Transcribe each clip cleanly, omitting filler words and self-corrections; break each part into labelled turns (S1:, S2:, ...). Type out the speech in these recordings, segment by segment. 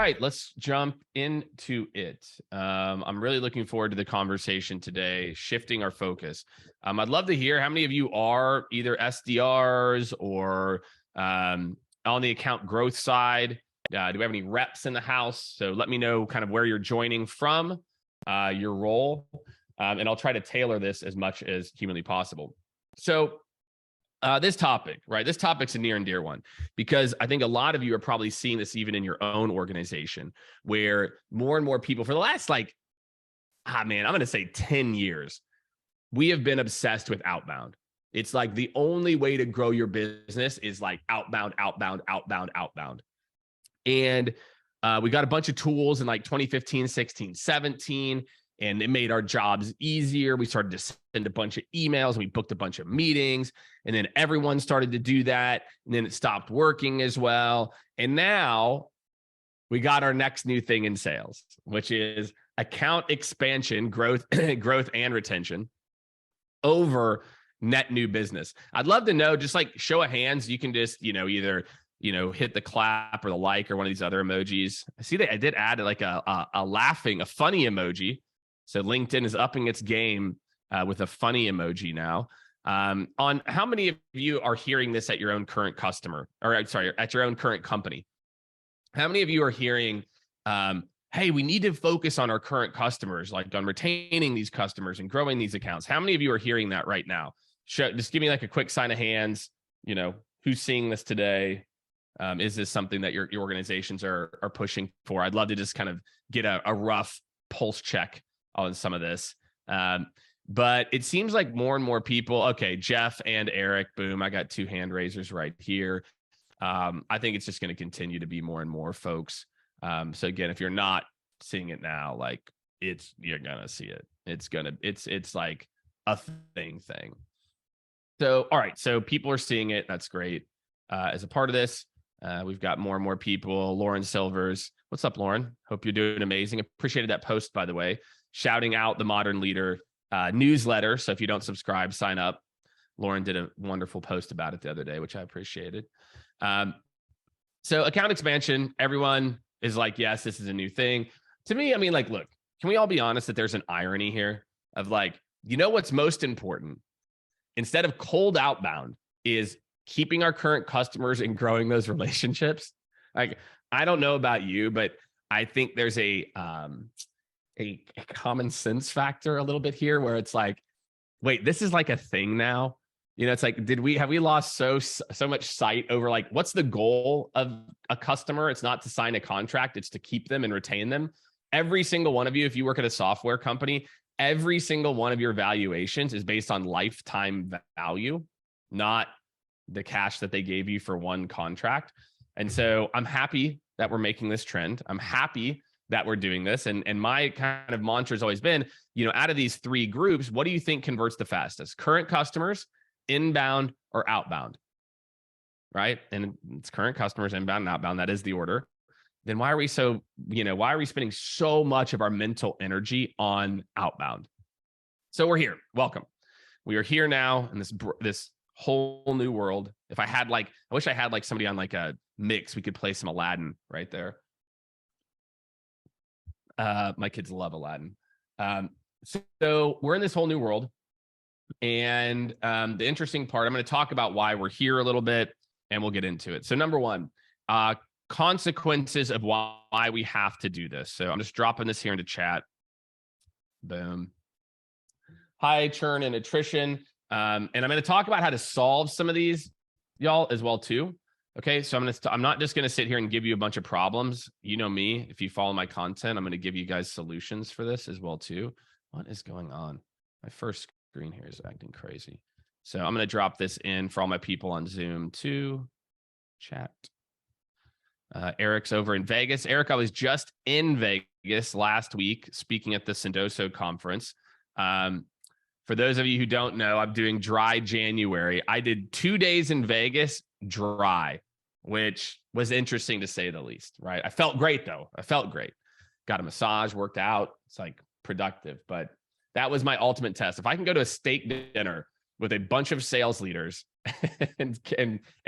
S1: right, let's jump into it. I'm really looking forward to the conversation today, shifting our focus. I'd love to hear how many of you are either SDRs or on the account growth side. Do we have any reps in the house? So let me know kind of where you're joining from, your role, and I'll try to tailor this as much as humanly possible. So this topic, right? This topic's a near and dear one because I think a lot of you are probably seeing this even in your own organization where more and more people for the last I'm going to say 10 years, we have been obsessed with outbound. It's like the only way to grow your business is like outbound, outbound, outbound, outbound. And we got a bunch of tools in like 2015, 16, 17. And it made our jobs easier. We started to send a bunch of emails and we booked a bunch of meetings. And then everyone started to do that. And then it stopped working as well. And now we got our next new thing in sales, which is account expansion, growth, growth and retention over net new business. I'd love to know, just like show of hands. You can just, either hit the clap or the like or one of these other emojis. I see that I did add like a laughing, a funny emoji. So LinkedIn is upping its game with a funny emoji now. On how many of you are hearing this at your own current customer, or sorry, at your own current company? How many of you are hearing, hey, we need to focus on our current customers, like on retaining these customers and growing these accounts? How many of you are hearing that right now? Just give me like a quick sign of hands. Who's seeing this today? Is this something that your organizations are pushing for? I'd love to just kind of get a rough pulse check on some of this. But it seems like more and more people, okay, Jeff and Eric, boom, I got two hand raisers right here. I think it's just going to continue to be more and more folks. So again, if you're not seeing it now, like you're going to see it. It's like a thing. So, all right. So people are seeing it. That's great. As a part of this, we've got more and more people. Lauren Silvers. What's up, Lauren? Hope you're doing amazing. Appreciated that post, by the way, shouting out the Modern Leader newsletter. So if you don't subscribe, sign up. Lauren did a wonderful post about it the other day, which I appreciated. So account expansion, everyone is like, yes, this is a new thing. To me, I mean, like, look, can we all be honest that there's an irony here of like, what's most important instead of cold outbound is keeping our current customers and growing those relationships. Like, I don't know about you, but I think there's a common sense factor a little bit here where it's like, wait, this is like a thing now. It's like, have we lost so much sight over like, what's the goal of a customer? It's not to sign a contract. It's to keep them and retain them. Every single one of you, if you work at a software company, every single one of your valuations is based on lifetime value, not the cash that they gave you for one contract. And so I'm happy that we're making this trend. I'm happy that we're doing this. And my kind of mantra has always been, out of these three groups, what do you think converts the fastest? Current customers, inbound, or outbound, right? And it's current customers, inbound, and outbound. That is the order. Then why are we spending so much of our mental energy on outbound? So we're here. Welcome. We are here now in this whole new world. I wish I had like somebody on like a mix. We could play some Aladdin right there. My kids love Aladdin. So we're in this whole new world. And the interesting part, I'm going to talk about why we're here a little bit and we'll get into it. So number one, consequences of why we have to do this. So I'm just dropping this here into chat. Boom. Hi, churn and attrition. And I'm going to talk about how to solve some of these, y'all, as well too. Okay, so I'm not just going to sit here and give you a bunch of problems. You know me. If you follow my content, I'm going to give you guys solutions for this as well too. What is going on? My first screen here is acting crazy. So I'm going to drop this in for all my people on Zoom too. Chat. Eric's over in Vegas. Eric, I was just in Vegas last week speaking at the Sendoso conference. For those of you who don't know, I'm doing dry January. I did 2 days in Vegas dry, which was interesting to say the least, right? I felt great though. I felt great. Got a massage, worked out. It's like productive, but that was my ultimate test. If I can go to a steak dinner with a bunch of sales leaders and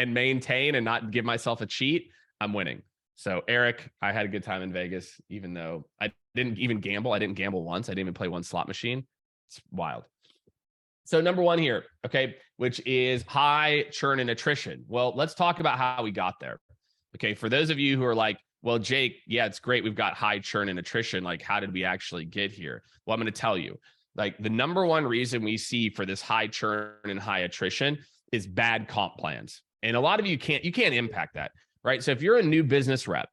S1: maintain and not give myself a cheat, I'm winning. So Eric, I had a good time in Vegas, even though I didn't even gamble. I didn't gamble once. I didn't even play one slot machine. It's wild. So number one here, okay, which is high churn and attrition. Well, let's talk about how we got there. Okay, for those of you who are like, well, Jake, yeah, it's great. We've got high churn and attrition. Like, how did we actually get here? Well, I'm going to tell you, like the number one reason we see for this high churn and high attrition is bad comp plans. And a lot of you can't impact that, right? So if you're a new business rep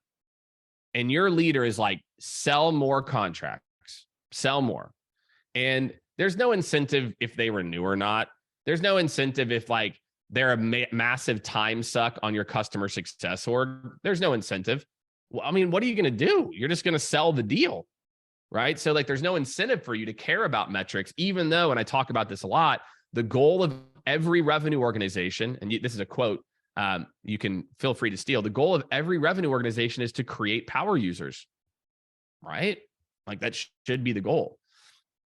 S1: and your leader is like, sell more contracts, sell more. And there's no incentive if they renew or not. There's no incentive if like they're a massive time suck on your customer success org. There's no incentive. Well, I mean, what are you going to do? You're just going to sell the deal, right? So like there's no incentive for you to care about metrics, even though, and I talk about this a lot, the goal of every revenue organization, and this is a quote, you can feel free to steal. The goal of every revenue organization is to create power users, right? Like that should be the goal.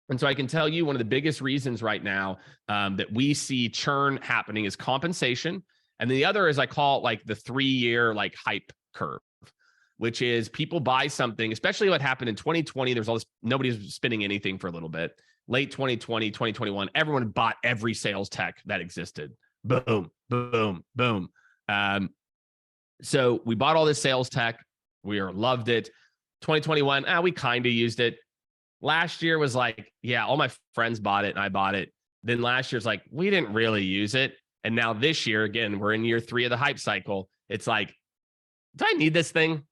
S1: And so I can tell you one of the biggest reasons right now that we see churn happening is compensation. And the other is I call it like the 3-year like hype curve, which is people buy something, especially what happened in 2020. There's all this, nobody's spending anything for a little bit. Late 2020, 2021, everyone bought every sales tech that existed. Boom, boom, boom. So we bought all this sales tech. We loved it. 2021, we kind of used it. Last year was like, yeah, all my friends bought it and I bought it. Then last year's like, we didn't really use it. And now this year, again, we're in year 3 of the hype cycle. It's like, do I need this thing?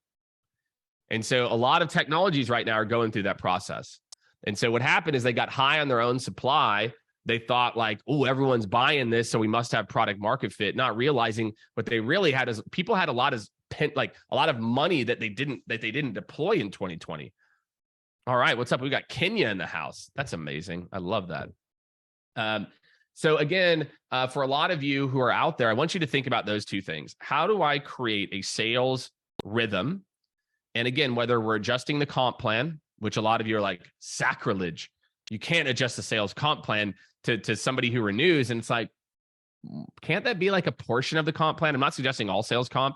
S1: And so a lot of technologies right now are going through that process. And so what happened is they got high on their own supply. They thought like, oh, everyone's buying this, so we must have product market fit, not realizing what they really had is people had a lot of money that they didn't deploy in 2020. All right, what's up? We got Kenya in the house. That's amazing. I love that. So again, for a lot of you who are out there, I want you to think about those two things. How do I create a sales rhythm? And again, whether we're adjusting the comp plan, which a lot of you are like, sacrilege. You can't adjust the sales comp plan to somebody who renews. And it's like, can't that be like a portion of the comp plan? I'm not suggesting all sales comp,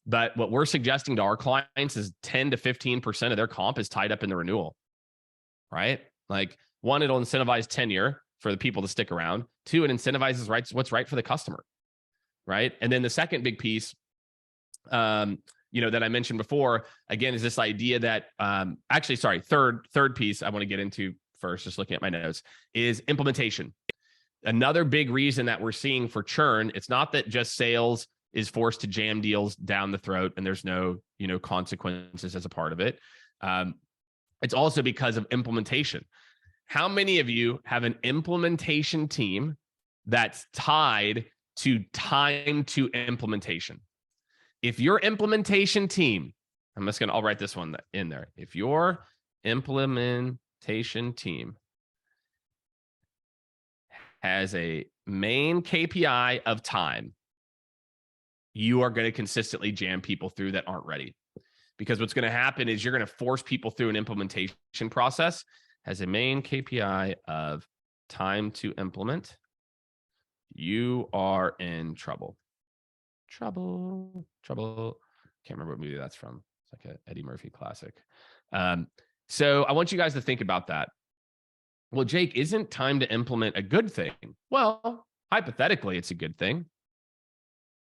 S1: but what we're suggesting to our clients is 10 to 15% of their comp is tied up in the renewal, right? Like one, it'll incentivize tenure for the people to stick around. 2, it incentivizes what's right for the customer, right? And then the second big piece, that I mentioned before, again, is this idea that third piece I want to get into first, just looking at my notes, is implementation. Another big reason that we're seeing for churn, it's not that just sales is forced to jam deals down the throat and there's no, consequences as a part of it. It's also because of implementation. How many of you have an implementation team that's tied to time to implementation? If your implementation team, I'll write this one in there. If your implementation team has a main KPI of time, you are going to consistently jam people through that aren't ready. Because what's going to happen is you're going to force people through an implementation process as a main KPI of time to implement. You are in trouble. Trouble. Can't remember what movie that's from. It's like an Eddie Murphy classic. So I want you guys to think about that. Well, Jake, isn't time to implement a good thing? Well, hypothetically, it's a good thing.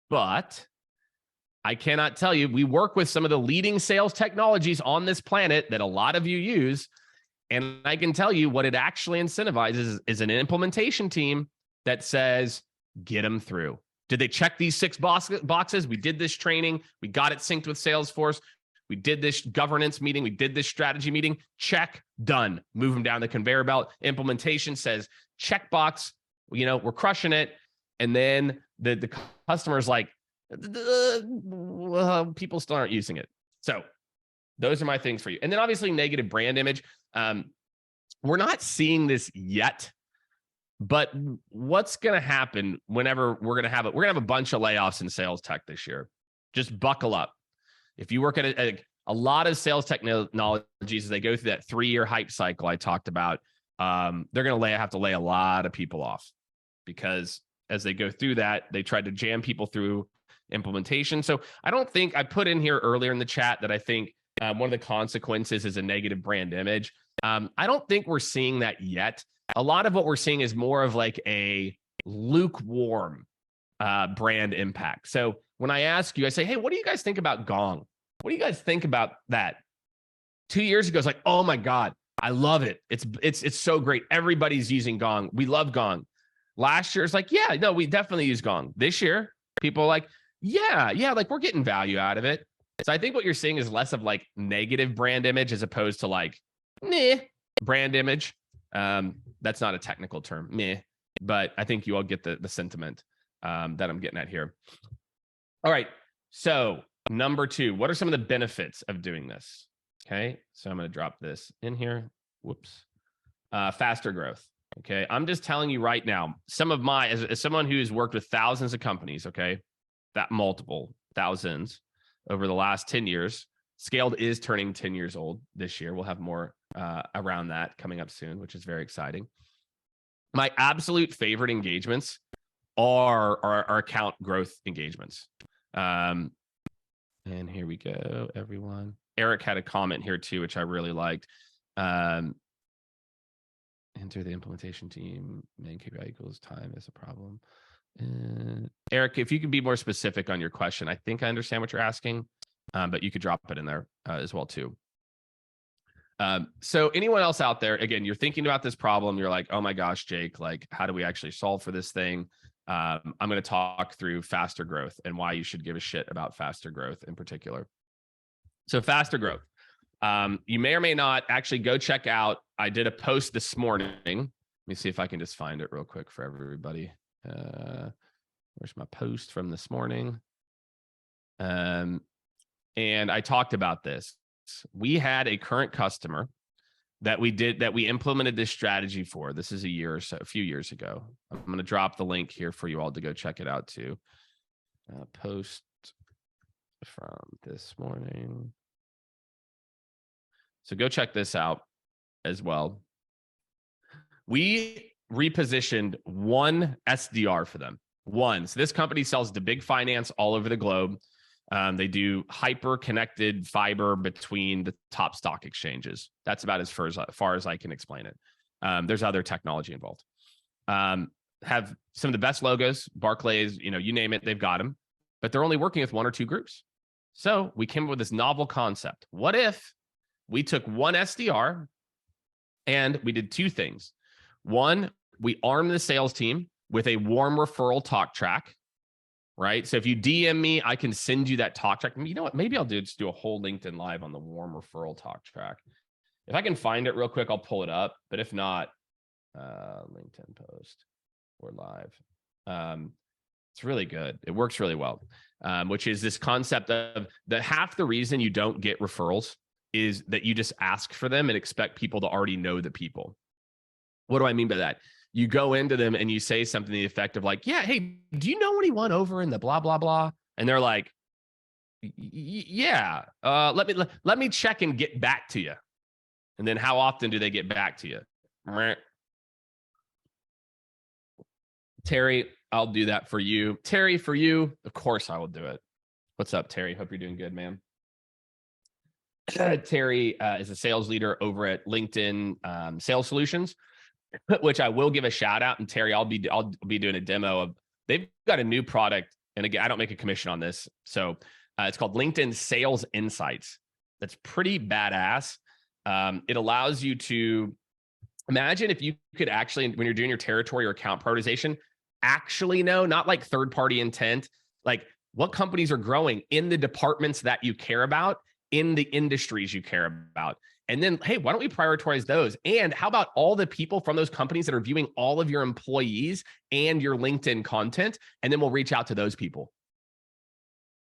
S1: But I cannot tell you, we work with some of the leading sales technologies on this planet that a lot of you use. And I can tell you what it actually incentivizes is an implementation team that says, get them through. Did they check these 6 boxes? We did this training. We got it synced with Salesforce. We did this governance meeting. We did this strategy meeting. Check, done. Move them down the conveyor belt. Implementation says, checkbox, we're crushing it. And then the customer's like, people still aren't using it. So those are my things for you. And then obviously negative brand image. We're not seeing this yet, but what's going to happen whenever we're going to have a bunch of layoffs in sales tech this year. Just buckle up. If you work at a lot of sales technologies, as they go through that 3-year hype cycle I talked about, they're going to have to lay a lot of people off because as they go through that, they try to jam people through implementation. So I don't think, I put in here earlier in the chat that I think one of the consequences is a negative brand image. I don't think we're seeing that yet. A lot of what we're seeing is more of like a lukewarm brand impact. So when I ask you, I say, hey, what do you guys think about Gong? What do you guys think about that? 2 years ago, it's like, oh my God, I love it. It's so great. Everybody's using Gong. We love Gong. Last year, it's like, yeah, no, we definitely use Gong. This year, people are like, yeah, like we're getting value out of it. So I think what you're seeing is less of like negative brand image as opposed to like, meh, brand image. That's not a technical term, meh, but I think you all get the sentiment that I'm getting at here. All right. So number 2, what are some of the benefits of doing this? Okay. So I'm going to drop this in here. Whoops. Faster growth. Okay. I'm just telling you right now, some of my, as someone who's worked with thousands of companies, okay, that multiple thousands over the last 10 years, Skaled is turning 10 years old this year. We'll have more around that coming up soon, which is very exciting. My absolute favorite engagements are our account growth engagements. And here we go, everyone. Eric had a comment here too, which I really liked. Enter the implementation team, main KPI equals time is a problem. Eric, if you could be more specific on your question, I think I understand what you're asking, but you could drop it in there as well too. So anyone else out there, again, you're thinking about this problem, you're like, oh my gosh, Jake, like, how do we actually solve for this thing? I'm going to talk through faster growth and why you should give a shit about faster growth in particular. So faster growth. You may or may not actually go check out. I did a post this morning. Let me see if I can just find it real quick for everybody. Where's my post from this morning? And I talked about this. We had a current customer that we implemented this strategy for. This is a few years ago. I'm going to drop the link here for you all to go check it out too. Post from this morning. So go check this out as well. We repositioned one SDR for them. One. So this company sells to big finance all over the globe. They do hyper connected fiber between the top stock exchanges. That's about as far as I can explain it. There's other technology involved. Have some of the best logos, Barclays, you name it, they've got them, but they're only working with 1 or 2 groups. So we came up with this novel concept. What if we took one SDR and we did 2 things? One, we armed the sales team with a warm referral talk track, right? So if you DM me, I can send you that talk track. You know what? Maybe I'll just do a whole LinkedIn live on the warm referral talk track. If I can find it real quick, I'll pull it up. But if not, LinkedIn post or live. It's really good. It works really well, which is this concept of that half the reason you don't get referrals is that you just ask for them and expect people to already know the people. What do I mean by that? You go into them and you say something to the effect of like, yeah, hey, do you know anyone over in the blah, blah, blah? And they're like, yeah, let me check and get back to you. And then how often do they get back to you? Terry, I'll do that for you. Terry, for you, of course I will do it. What's up, Terry? Hope you're doing good, man. Terry is a sales leader over at LinkedIn Sales Solutions, which I will give a shout out. And Terry, I'll be doing a demo of. They've got a new product, and again, I don't make a commission on this, so it's called LinkedIn Sales Insights. That's pretty badass. It allows you to imagine if you could actually, when you're doing your territory or account prioritization, actually know, not like third-party intent, like what companies are growing in the departments that you care about, in the industries you care about. And then, hey, why don't we prioritize those? And how about all the people from those companies that are viewing all of your employees and your LinkedIn content? And then we'll reach out to those people.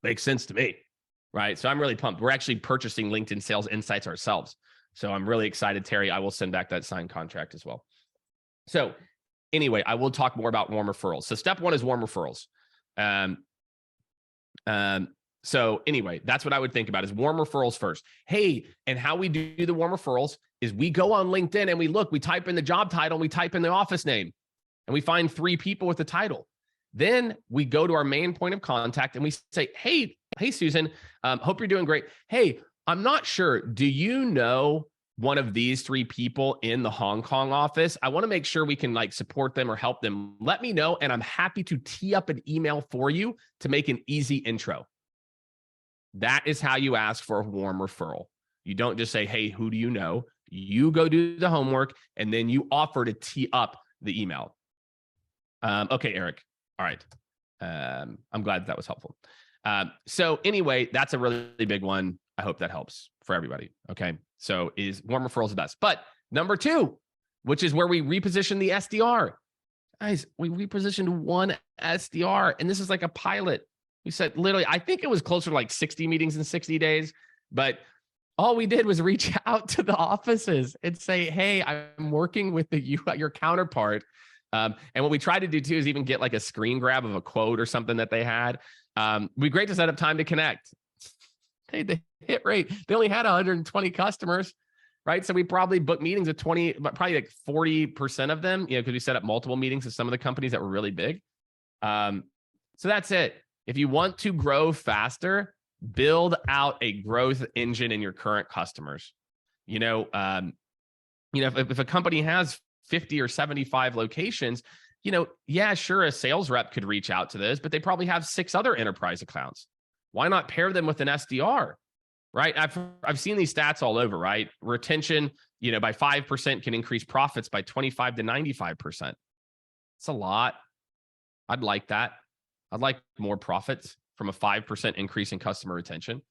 S1: Makes sense to me, right? So I'm really pumped. We're actually purchasing LinkedIn Sales Insights ourselves. So I'm really excited, Terry. I will send back that signed contract as well. So anyway, I will talk more about warm referrals. So step 1 is warm referrals. So anyway, that's what I would think about is warm referrals first. Hey, and how we do the warm referrals is we go on LinkedIn and we type in the job title and we type in the office name and we find 3 people with the title. Then we go to our main point of contact and we say, hey, Susan, hope you're doing great. Hey, I'm not sure. Do you know one of these three people in the Hong Kong office? I want to make sure we can like support them or help them. Let me know. And I'm happy to tee up an email for you to make an easy intro. That is how you ask for a warm referral. You don't just say, hey, who do you know? You go do the homework and then you offer to tee up the email. Okay, Eric. All right. I'm glad that was helpful. So anyway, that's a really big one. I hope that helps for everybody. Okay. So is warm referrals the best? But number two, which is where we reposition the SDR. Guys, we repositioned one SDR, and this is like a pilot. We said literally, I think it was closer to like 60 meetings in 60 days, but all we did was reach out to the offices and say, hey, I'm working with your counterpart. And what we tried to do too is even get like a screen grab of a quote or something that they had. It'd be great to set up time to connect. Hey, the hit rate, they only had 120 customers, right? So we probably booked meetings with probably like 40% of them, because we set up multiple meetings with some of the companies that were really big. So that's it. If you want to grow faster, build out a growth engine in your current customers. If a company has 50 or 75 locations, yeah, sure, a sales rep could reach out to those, but they probably have 6 other enterprise accounts. Why not pair them with an SDR, right? I've seen these stats all over, right? Retention, by 5% can increase profits by 25 to 95%. It's a lot. I'd like that. I'd like more profits from a 5% increase in customer retention.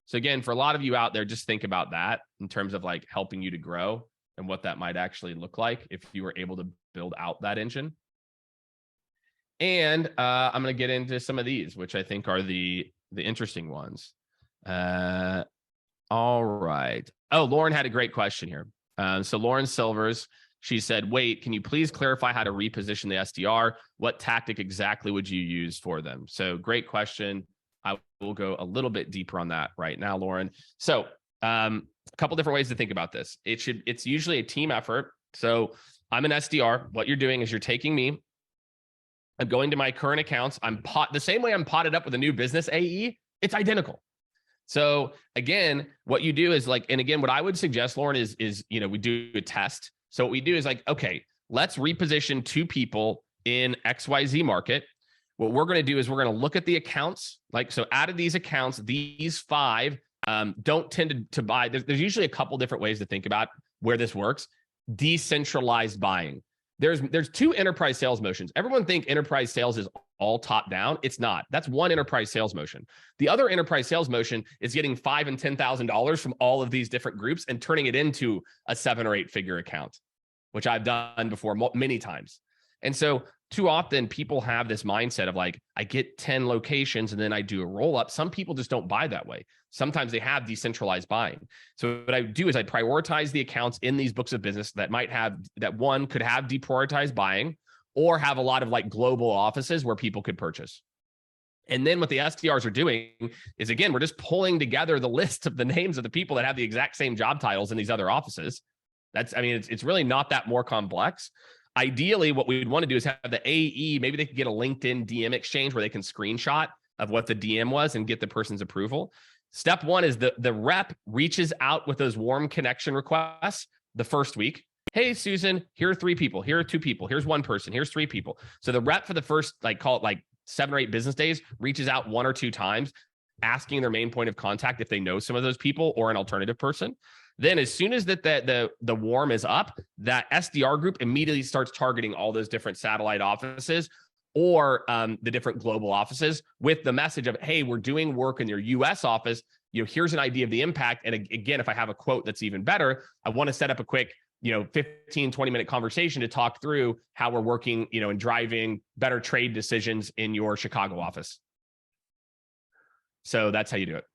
S1: So again, for a lot of you out there, just think about that in terms of like helping you to grow and what that might actually look like if you were able to build out that engine. And I'm going to get into some of these, which I think are the interesting ones. All right. Oh, Lauren had a great question here. So Lauren Silvers, she said, wait, can you please clarify how to reposition the SDR? What tactic exactly would you use for them? So great question. I will go a little bit deeper on that right now, Lauren. So a couple different ways to think about this. It's usually a team effort. So I'm an SDR. What you're doing is you're taking me, I'm going to my current accounts. The same way I'm potted up with a new business AE, it's identical. So again, what you do is and again, what I would suggest, Lauren, is we do a test. So what we do is okay, let's reposition 2 people in XYZ market. What we're going to do is we're going to look at the accounts. So out of these accounts, these 5 don't tend to buy. There's usually a couple different ways to think about where this works. Decentralized buying. There's 2 enterprise sales motions. Everyone think enterprise sales is all top down. It's not. That's one enterprise sales motion. The other enterprise sales motion is getting $5,000 and $10,000 from all of these different groups and turning it into a 7 or 8 figure account, which I've done before many times. And so too often people have this mindset of I get 10 locations and then I do a roll up. Some people just don't buy that way. Sometimes they have decentralized buying. So what I do is I prioritize the accounts in these books of business that one could have deprioritized buying or have a lot of global offices where people could purchase. And then what the SDRs are doing is, again, we're just pulling together the list of the names of the people that have the exact same job titles in these other offices. It's really not that more complex. Ideally, what we'd want to do is have the AE, maybe they could get a LinkedIn DM exchange where they can screenshot of what the DM was and get the person's approval. Step 1 is the rep reaches out with those warm connection requests the first week. Hey, Susan, here are 3 people. Here are 2 people. Here's 1 person. Here's 3 people. So the rep for the first, call it 7 or 8 business days, reaches out 1 or 2 times, asking their main point of contact if they know some of those people or an alternative person. Then as soon as the warm is up, that SDR group immediately starts targeting all those different satellite offices or the different global offices with the message of, hey, we're doing work in your US office. Here's an idea of the impact. And again, if I have a quote that's even better, I want to set up a quick 15, 20-minute conversation to talk through how we're working, and driving better trade decisions in your Chicago office. So that's how you do it.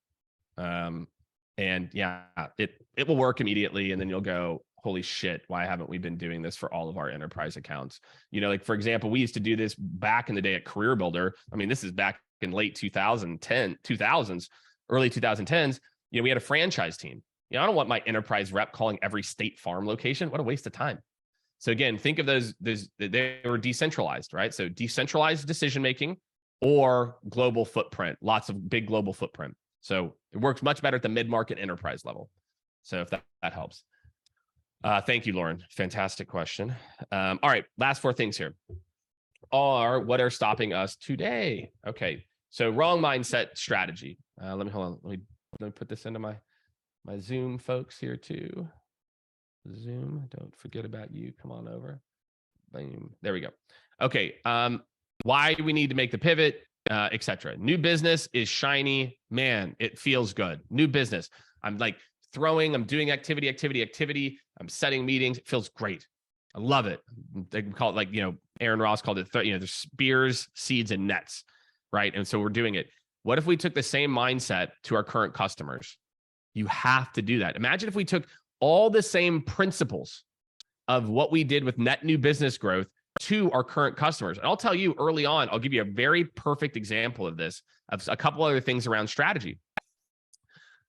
S1: And yeah, it will work immediately. And then you'll go, holy shit, why haven't we been doing this for all of our enterprise accounts? For example, we used to do this back in the day at Career Builder. This is back in late 2000s, early 2010s. We had a franchise team. I don't want my enterprise rep calling every State Farm location. What a waste of time. So again, think of those, they were decentralized, right? So decentralized decision-making or global footprint, lots of big global footprint. So it works much better at the mid-market enterprise level. So if that helps. Thank you, Lauren. Fantastic question. All right, last 4 things here what are stopping us today? Okay, so wrong mindset strategy. Let me put this into my Zoom folks here too. Zoom, don't forget about you. Come on over. Boom. There we go. Okay. Why do we need to make the pivot, etc. New business is shiny. Man, it feels good. New business. I'm like I'm doing activity. I'm setting meetings. It feels great. I love it. They call it like, Aaron Ross called it, there's spears, seeds, and nets, right? And so we're doing it. What if we took the same mindset to our current customers? You have to do that. Imagine if we took all the same principles of what we did with net new business growth to our current customers. And I'll tell you early on, I'll give you a very perfect example of this, of a couple other things around strategy.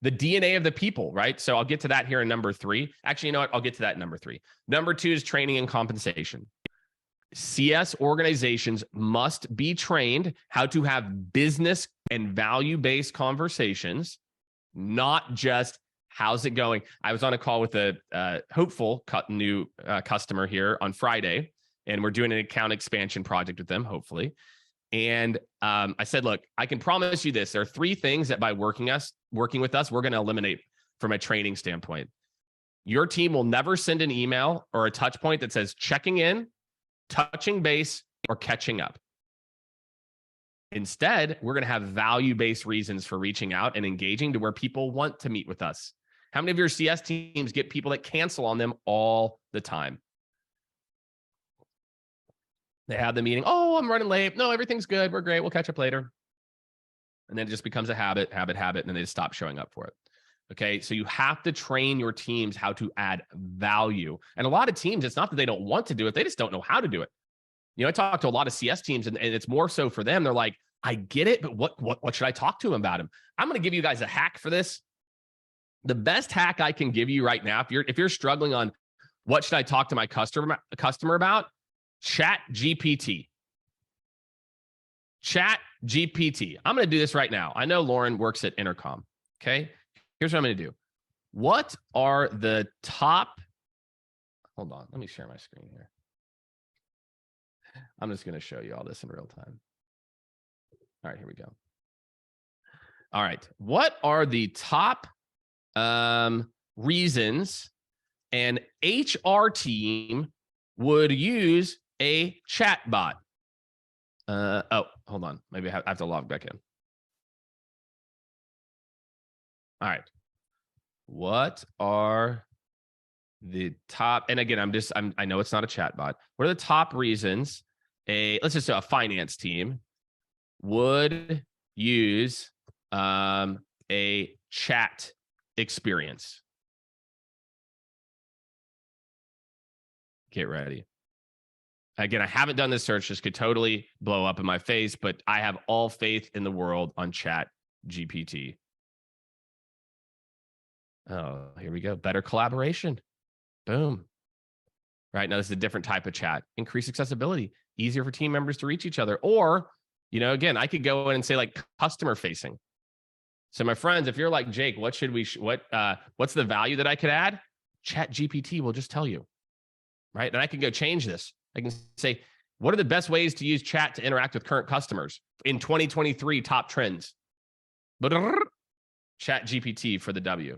S1: The DNA of the people, right? So I'll get to that here in number 3. Actually, you know what? I'll get to that in number 3. Number 2 is training and compensation. CS organizations must be trained how to have business and value-based conversations, not just how's it going. I was on a call with a hopeful new customer here on Friday, and we're doing an account expansion project with them, hopefully. And I said, look, I can promise you this. There are 3 things that by working with us, we're going to eliminate from a training standpoint. Your team will never send an email or a touch point that says checking in, touching base, or catching up. Instead, we're going to have value-based reasons for reaching out and engaging to where people want to meet with us. How many of your CS teams get people that cancel on them all the time? They have the meeting. Oh, I'm running late. No, everything's good. We're great. We'll catch up later. And then it just becomes a habit, and then they just stop showing up for it. Okay. So you have to train your teams how to add value. And a lot of teams, it's not that they don't want to do it. They just don't know how to do it. I talk to a lot of CS teams, and it's more so for them. They're like, I get it, but what should I talk to them about him? I'm going to give you guys a hack for this. The best hack I can give you right now, if you're struggling on what should I talk to my customer about, Chat GPT. Chat GPT. I'm going to do this right now. I know Lauren works at Intercom. Okay. Here's what I'm going to do. What are the top? Hold on. Let me share my screen here. I'm just going to show you all this in real time. All right, here we go. All right. What are the top reasons an HR team would use a chat bot? Oh, hold on. Maybe I have to log back in. All right. What are the top? And again, I know it's not a chat bot. What are the top reasons let's just say a finance team would use a chat experience? Get ready. Again, I haven't done this search. This could totally blow up in my face, but I have all faith in the world on Chat GPT. Oh, here we go. Better collaboration. Boom. Right now, this is a different type of chat. Increased accessibility. Easier for team members to reach each other. Or, again, I could go in and say like customer facing. So my friends, if you're like, Jake, what's the value that I could add? Chat GPT will just tell you. Right. And I can go change this. I can say, what are the best ways to use chat to interact with current customers in 2023 top trends? Chat GPT for the W.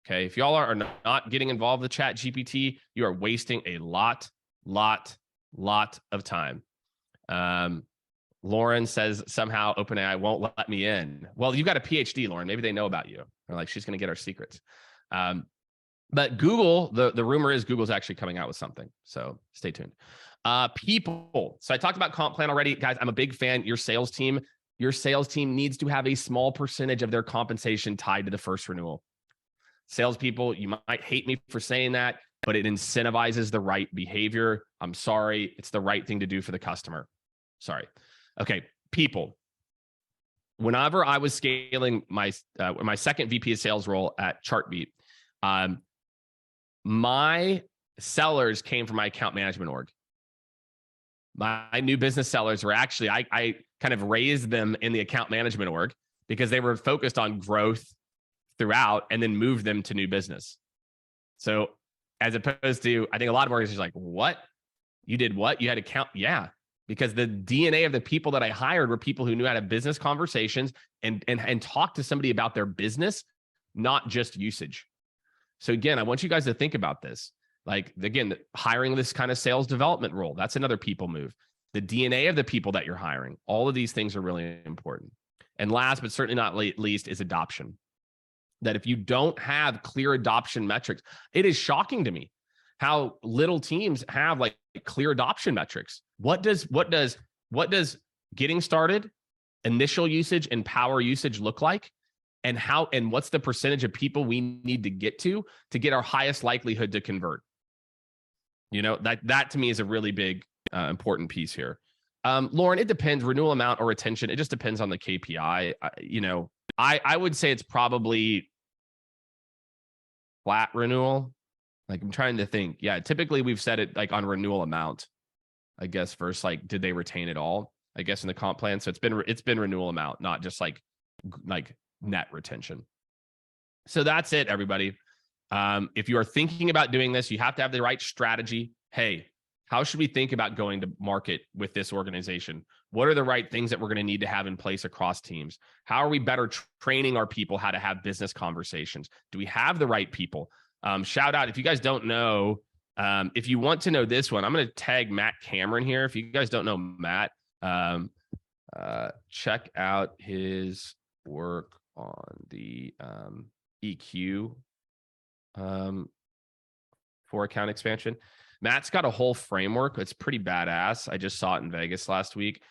S1: Okay. If y'all are not getting involved with Chat GPT, you are wasting a lot of time. Lauren says somehow OpenAI won't let me in. Well, you've got a PhD, Lauren. Maybe they know about you. They're like, she's going to get our secrets. But Google, the rumor is Google's actually coming out with something. So stay tuned. People. So I talked about comp plan already. Guys, I'm a big fan. Your sales team needs to have a small percentage of their compensation tied to the first renewal. Salespeople, you might hate me for saying that, but it incentivizes the right behavior. I'm sorry. It's the right thing to do for the customer. Sorry. Okay. People. Whenever I was scaling my second VP of sales role at Chartbeat, my sellers came from my account management org. My new business sellers were actually, I kind of raised them in the account management org because they were focused on growth throughout and then moved them to new business. So as opposed to, I think a lot of organizations are like, what? You did what? You had account? Yeah. Because the DNA of the people that I hired were people who knew how to have business conversations and talk to somebody about their business, not just usage. So again, I want you guys to think about this. Like, again, hiring this kind of sales development role, that's another people move. The DNA of the people that you're hiring, all of these things are really important. And last, but certainly not least, is adoption. That if you don't have clear adoption metrics, it is shocking to me how little teams have like clear adoption metrics. What does getting started, initial usage, and power usage look like? And what's the percentage of people we need to get get our highest likelihood to convert? You know, that to me is a really big, important piece here. Lauren, it depends, renewal amount or retention. It just depends on the KPI. I would say it's probably flat renewal. Like, I'm trying to think. Yeah, typically we've said it like on renewal amount, I guess, versus like, did they retain it all? I guess in the comp plan. So it's been renewal amount, not just like net retention. So that's it, everybody. If you are thinking about doing this, you have to have the right strategy. Hey, how should we think about going to market with this organization? What are the right things that we're going to need to have in place across teams? How are we better training our people how to have business conversations? Do we have the right people? Shout out, if you guys don't know, if you want to know this one, I'm going to tag Matt Cameron here. If you guys don't know Matt, check out his work on the EQ for account expansion. Matt's got a whole framework. It's pretty badass. I just saw it in Vegas last week.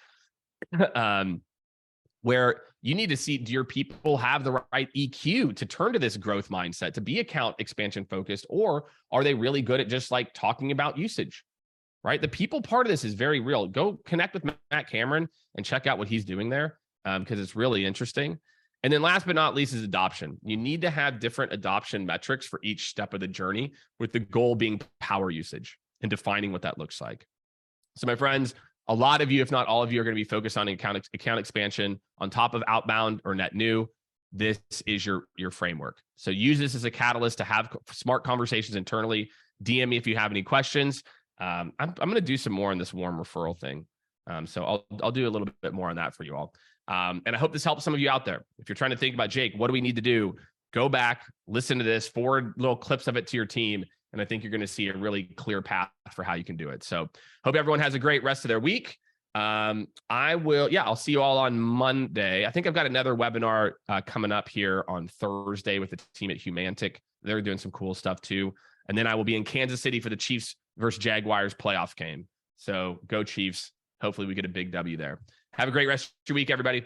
S1: Where you need to see, do your people have the right EQ to turn to this growth mindset, to be account expansion focused, or are they really good at just like talking about usage, right? The people part of this is very real. Go connect with Matt Cameron and check out what he's doing there, because it's really interesting. And then last but not least is adoption. You need to have different adoption metrics for each step of the journey, with the goal being power usage and defining what that looks like. So my friends, a lot of you, if not all of you, are going to be focused on account expansion on top of outbound or net new. This is your framework. So use this as a catalyst to have smart conversations internally. DM me if you have any questions. I'm going to do some more on this warm referral thing. So I'll do a little bit more on that for you all. And I hope this helps some of you out there. If you're trying to think about, Jake, what do we need to do? Go back, listen to this, forward little clips of it to your team. And I think you're going to see a really clear path for how you can do it. So hope everyone has a great rest of their week. I'll see you all on Monday. I think I've got another webinar coming up here on Thursday with the team at Humantic. They're doing some cool stuff too. And then I will be in Kansas City for the Chiefs versus Jaguars playoff game. So go Chiefs. Hopefully we get a big W there. Have a great rest of your week, everybody.